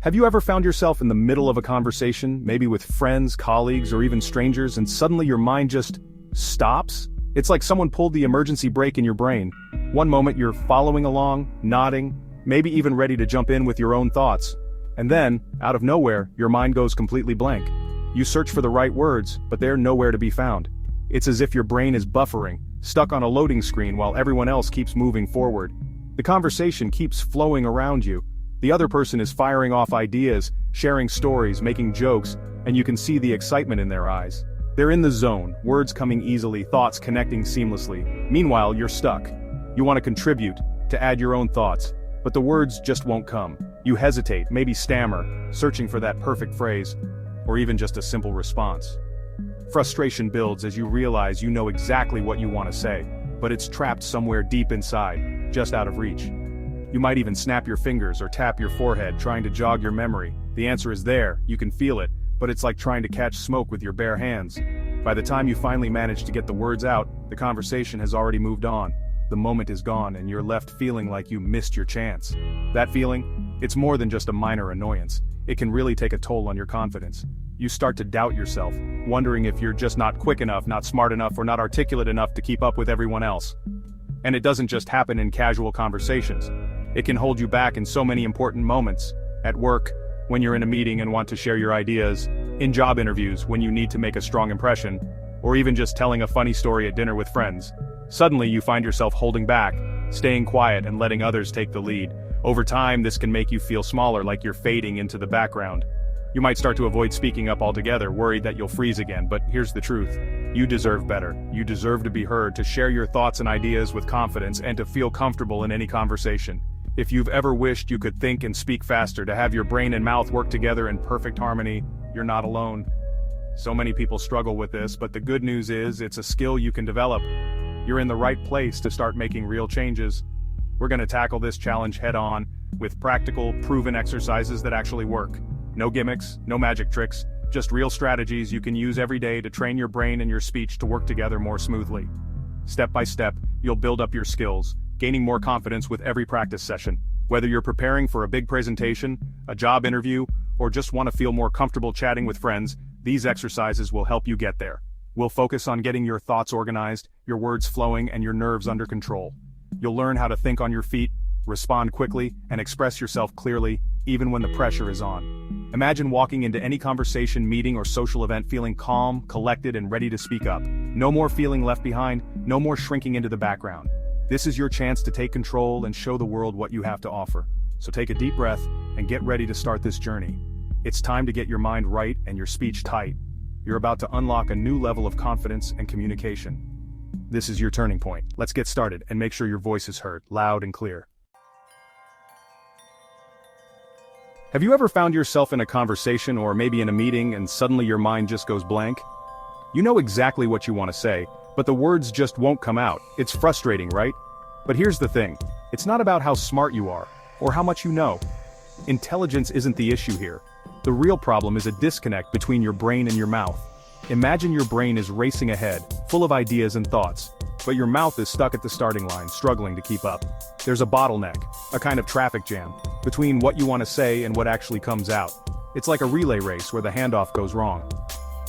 Have you ever found yourself in the middle of a conversation, maybe with friends, colleagues, or even strangers, and suddenly your mind just stops? It's like someone pulled the emergency brake in your brain. One moment you're following along, nodding, maybe even ready to jump in with your own thoughts. And then, out of nowhere, your mind goes completely blank. You search for the right words, but they're nowhere to be found. It's as if your brain is buffering, stuck on a loading screen while everyone else keeps moving forward. The conversation keeps flowing around you. The other person is firing off ideas, sharing stories, making jokes, and you can see the excitement in their eyes. They're in the zone, words coming easily, thoughts connecting seamlessly. Meanwhile, you're stuck. You want to contribute, to add your own thoughts, but the words just won't come. You hesitate, maybe stammer, searching for that perfect phrase, or even just a simple response. Frustration builds as you realize you know exactly what you want to say, but it's trapped somewhere deep inside, just out of reach. You might even snap your fingers or tap your forehead trying to jog your memory. The answer is there, you can feel it, but it's like trying to catch smoke with your bare hands. By the time you finally manage to get the words out, the conversation has already moved on. The moment is gone and you're left feeling like you missed your chance. That feeling? It's more than just a minor annoyance. It can really take a toll on your confidence. You start to doubt yourself, wondering if you're just not quick enough, not smart enough, or not articulate enough to keep up with everyone else. And it doesn't just happen in casual conversations. It can hold you back in so many important moments. At work, when you're in a meeting and want to share your ideas, in job interviews when you need to make a strong impression, or even just telling a funny story at dinner with friends. Suddenly you find yourself holding back, staying quiet and letting others take the lead. Over time, this can make you feel smaller, like you're fading into the background. You might start to avoid speaking up altogether, worried that you'll freeze again, but here's the truth. You deserve better. You deserve to be heard, to share your thoughts and ideas with confidence, and to feel comfortable in any conversation. If you've ever wished you could think and speak faster, to have your brain and mouth work together in perfect harmony, you're not alone. So many people struggle with this, but the good news is it's a skill you can develop. You're in the right place to start making real changes. We're going to tackle this challenge head-on, with practical, proven exercises that actually work. No gimmicks, no magic tricks, just real strategies you can use every day to train your brain and your speech to work together more smoothly. Step by step, you'll build up your skills, gaining more confidence with every practice session. Whether you're preparing for a big presentation, a job interview, or just want to feel more comfortable chatting with friends, these exercises will help you get there. We'll focus on getting your thoughts organized, your words flowing, and your nerves under control. You'll learn how to think on your feet, respond quickly, and express yourself clearly, even when the pressure is on. Imagine walking into any conversation, meeting, or social event feeling calm, collected, and ready to speak up. No more feeling left behind, no more shrinking into the background. This is your chance to take control and show the world what you have to offer. So take a deep breath and get ready to start this journey. It's time to get your mind right and your speech tight. You're about to unlock a new level of confidence and communication. This is your turning point. Let's get started and make sure your voice is heard, loud and clear. Have you ever found yourself in a conversation or maybe in a meeting and suddenly your mind just goes blank? You know exactly what you want to say, but the words just won't come out. It's frustrating, right? But here's the thing. It's not about how smart you are, or how much you know. Intelligence isn't the issue here. The real problem is a disconnect between your brain and your mouth. Imagine your brain is racing ahead, full of ideas and thoughts, but your mouth is stuck at the starting line, struggling to keep up. There's a bottleneck, a kind of traffic jam, between what you want to say and what actually comes out. It's like a relay race where the handoff goes wrong.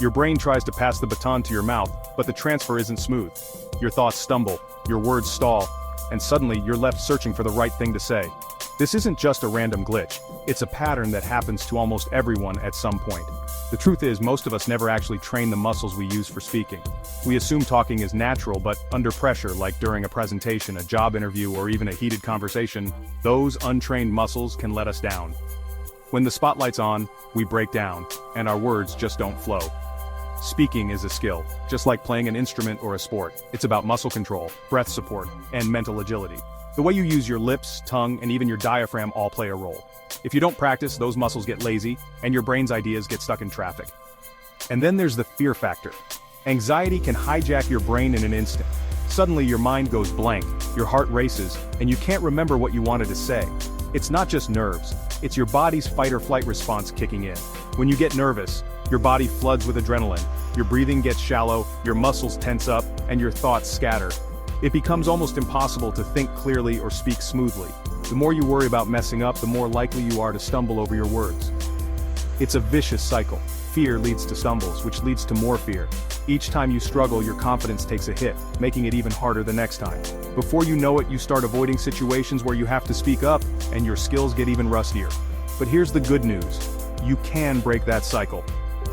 Your brain tries to pass the baton to your mouth, but the transfer isn't smooth. Your thoughts stumble, your words stall, and suddenly you're left searching for the right thing to say. This isn't just a random glitch, it's a pattern that happens to almost everyone at some point. The truth is, most of us never actually train the muscles we use for speaking. We assume talking is natural, but under pressure, like during a presentation, a job interview, or even a heated conversation, those untrained muscles can let us down. When the spotlight's on, we break down, and our words just don't flow. Speaking is a skill, just like playing an instrument or a sport. It's about muscle control, breath support, and mental agility. The way you use your lips, tongue, and even your diaphragm all play a role. If you don't practice, those muscles get lazy, and your brain's ideas get stuck in traffic. And then there's the fear factor. Anxiety can hijack your brain in an instant. Suddenly your mind goes blank, your heart races, and you can't remember what you wanted to say. It's not just nerves, it's your body's fight or flight response kicking in. When you get nervous, your body floods with adrenaline, your breathing gets shallow, your muscles tense up, and your thoughts scatter. It becomes almost impossible to think clearly or speak smoothly. The more you worry about messing up, the more likely you are to stumble over your words. It's a vicious cycle. Fear leads to stumbles, which leads to more fear. Each time you struggle, your confidence takes a hit, making it even harder the next time. Before you know it, you start avoiding situations where you have to speak up, and your skills get even rustier. But here's the good news. You can break that cycle.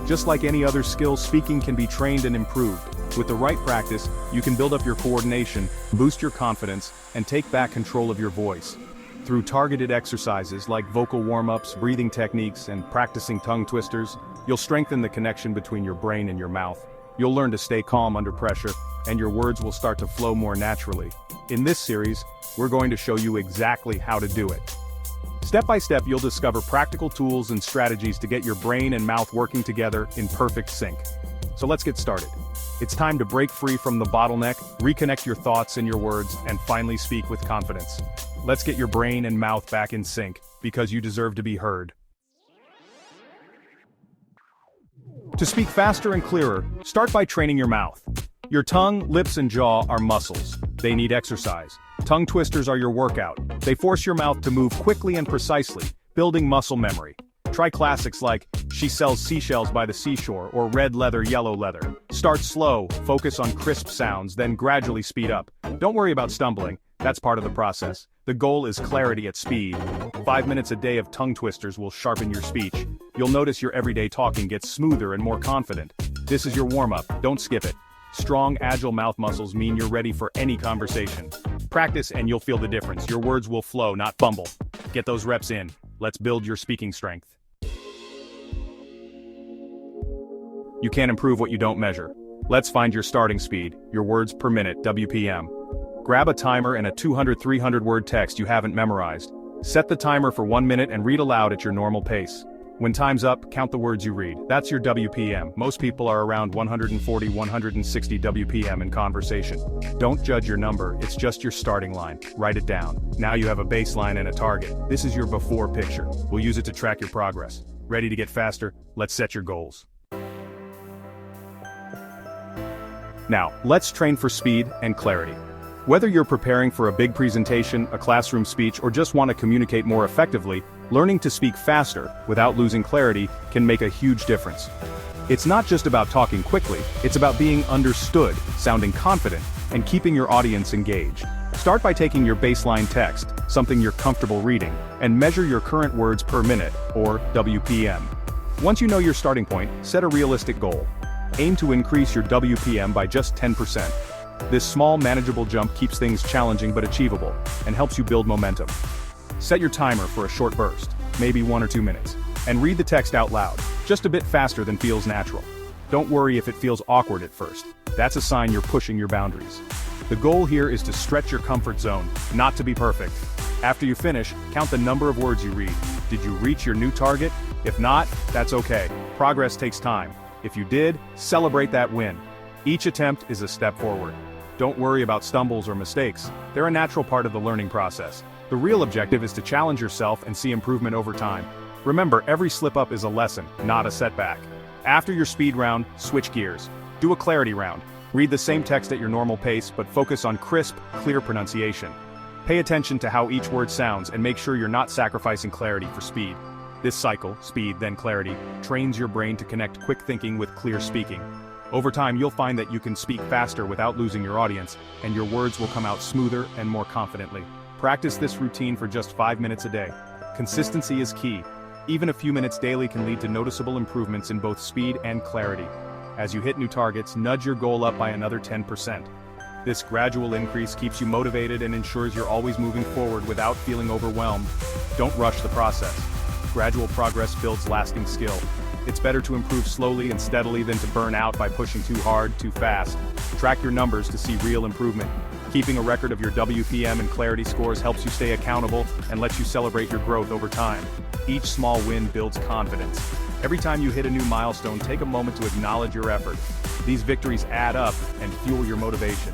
Just like any other skill, speaking can be trained and improved. With the right practice, you can build up your coordination, boost your confidence, and take back control of your voice. Through targeted exercises like vocal warm-ups, breathing techniques, and practicing tongue twisters, you'll strengthen the connection between your brain and your mouth. You'll learn to stay calm under pressure, and your words will start to flow more naturally. In this series, we're going to show you exactly how to do it. Step by step, you'll discover practical tools and strategies to get your brain and mouth working together in perfect sync. So let's get started. It's time to break free from the bottleneck, reconnect your thoughts and your words, and finally speak with confidence. Let's get your brain and mouth back in sync, because you deserve to be heard. To speak faster and clearer, start by training your mouth. Your tongue, lips, and jaw are muscles. They need exercise. Tongue twisters are your workout. They force your mouth to move quickly and precisely, building muscle memory. Try classics like "She sells seashells by the seashore" or "Red leather, yellow leather." Start slow, focus on crisp sounds, then gradually speed up. Don't worry about stumbling. That's part of the process. The goal is clarity at speed. 5 minutes a day of tongue twisters will sharpen your speech. You'll notice your everyday talking gets smoother and more confident. This is your warm-up. Don't skip it. Strong, agile mouth muscles mean you're ready for any conversation. Practice and you'll feel the difference. Your words will flow, not fumble. Get those reps in. Let's build your speaking strength. You can't improve what you don't measure. Let's find your starting speed, your words per minute, WPM. Grab a timer and a 200-300 word text you haven't memorized. Set the timer for 1 minute and read aloud at your normal pace. When time's up, count the words you read. That's your WPM. Most people are around 140-160 WPM in conversation. Don't judge your number, it's just your starting line. Write it down. Now you have a baseline and a target. This is your before picture. We'll use it to track your progress. Ready to get faster? Let's set your goals. Now, let's train for speed and clarity. Whether you're preparing for a big presentation, a classroom speech, or just want to communicate more effectively, learning to speak faster, without losing clarity, can make a huge difference. It's not just about talking quickly, it's about being understood, sounding confident, and keeping your audience engaged. Start by taking your baseline text, something you're comfortable reading, and measure your current words per minute, or WPM. Once you know your starting point, set a realistic goal. Aim to increase your WPM by just 10%. This small, manageable jump keeps things challenging but achievable, and helps you build momentum. Set your timer for a short burst, maybe 1 or 2 minutes, and read the text out loud, just a bit faster than feels natural. Don't worry if it feels awkward at first. That's a sign you're pushing your boundaries. The goal here is to stretch your comfort zone, not to be perfect. After you finish, count the number of words you read. Did you reach your new target? If not, that's okay. Progress takes time. If you did, celebrate that win. Each attempt is a step forward. Don't worry about stumbles or mistakes. They're a natural part of the learning process. The real objective is to challenge yourself and see improvement over time. Remember, every slip-up is a lesson, not a setback. After your speed round, switch gears. Do a clarity round. Read the same text at your normal pace, but focus on crisp, clear pronunciation. Pay attention to how each word sounds and make sure you're not sacrificing clarity for speed. This cycle, speed then clarity, trains your brain to connect quick thinking with clear speaking. Over time, you'll find that you can speak faster without losing your audience, and your words will come out smoother and more confidently. Practice this routine for just 5 minutes a day. Consistency is key. Even a few minutes daily can lead to noticeable improvements in both speed and clarity. As you hit new targets, nudge your goal up by another 10%. This gradual increase keeps you motivated and ensures you're always moving forward without feeling overwhelmed. Don't rush the process. Gradual progress builds lasting skill. It's better to improve slowly and steadily than to burn out by pushing too hard, too fast. Track your numbers to see real improvement. Keeping a record of your WPM and clarity scores helps you stay accountable and lets you celebrate your growth over time. Each small win builds confidence. Every time you hit a new milestone, take a moment to acknowledge your effort. These victories add up and fuel your motivation.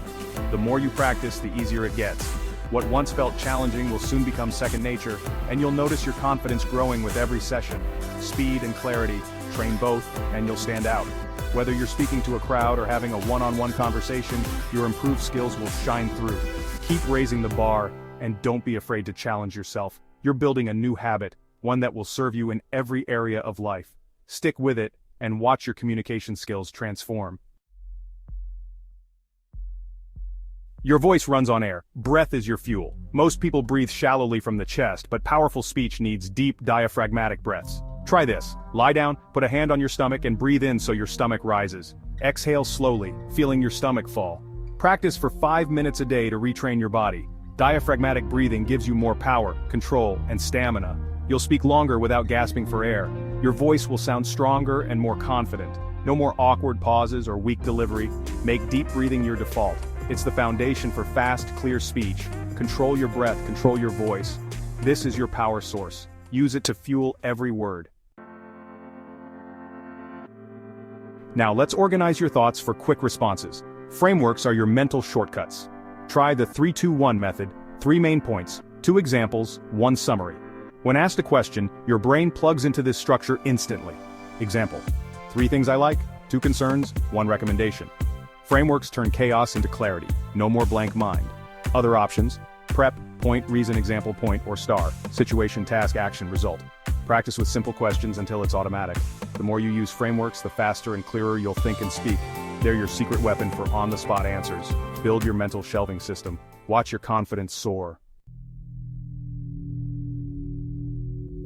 The more you practice, the easier it gets. What once felt challenging will soon become second nature, and you'll notice your confidence growing with every session. Speed and clarity, train both, and you'll stand out. Whether you're speaking to a crowd or having a one-on-one conversation, your improved skills will shine through. Keep raising the bar, And don't be afraid to challenge yourself. You're building a new habit, one that will serve you in every area of life. Stick with it, and watch your communication skills transform. Your voice runs on air. Breath is your fuel. Most people breathe shallowly from the chest, but powerful speech needs deep diaphragmatic breaths. Try this. Lie down, put a hand on your stomach and breathe in so your stomach rises. Exhale slowly, feeling your stomach fall. Practice for 5 minutes a day to retrain your body. Diaphragmatic breathing gives you more power, control, and stamina. You'll speak longer without gasping for air. Your voice will sound stronger and more confident. No more awkward pauses or weak delivery. Make deep breathing your default. It's the foundation for fast, clear speech. Control your breath, control your voice. This is your power source. Use it to fuel every word. Now let's organize your thoughts for quick responses. Frameworks are your mental shortcuts. Try the 3-2-1 method, 3 main points, 2 examples, 1 summary. When asked a question, your brain plugs into this structure instantly. Example: 3 things I like, 2 concerns, 1 recommendation. Frameworks turn chaos into clarity, no more blank mind. Other options: prep, point, reason, example, point, or star, situation, task, action, result. Practice with simple questions until it's automatic. The more you use frameworks, the faster and clearer you'll think and speak. They're your secret weapon for on-the-spot answers. Build your mental shelving system. Watch your confidence soar.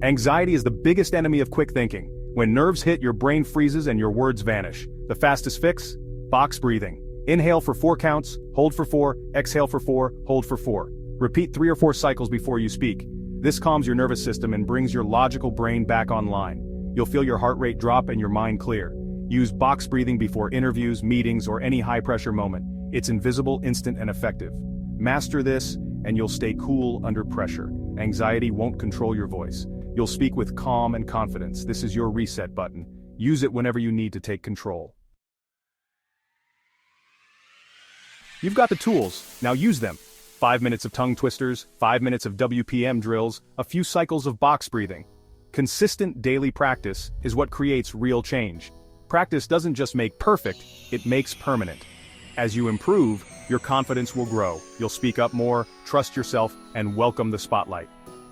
Anxiety is the biggest enemy of quick thinking. When nerves hit, your brain freezes and your words vanish. The fastest fix? Box breathing. Inhale for 4 counts, hold for 4, exhale for 4, hold for 4. Repeat 3 or 4 cycles before you speak. This calms your nervous system and brings your logical brain back online. You'll feel your heart rate drop and your mind clear. Use box breathing before interviews, meetings, or any high-pressure moment. It's invisible, instant, and effective. Master this, and you'll stay cool under pressure. Anxiety won't control your voice. You'll speak with calm and confidence. This is your reset button. Use it whenever you need to take control. You've got the tools, now use them. 5 minutes of tongue twisters, 5 minutes of WPM drills, a few cycles of box breathing. Consistent daily practice is what creates real change. Practice doesn't just make perfect, it makes permanent. As you improve, your confidence will grow. You'll speak up more, trust yourself, and welcome the spotlight.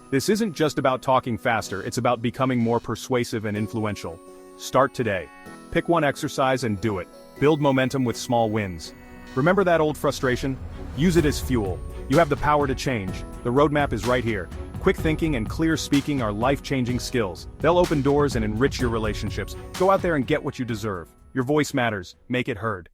This isn't just about talking faster, it's about becoming more persuasive and influential. Start today. Pick one exercise and do it. Build momentum with small wins. Remember that old frustration? Use it as fuel. You have the power to change. The roadmap is right here. Quick thinking and clear speaking are life-changing skills. They'll open doors and enrich your relationships. Go out there and get what you deserve. Your voice matters. Make it heard.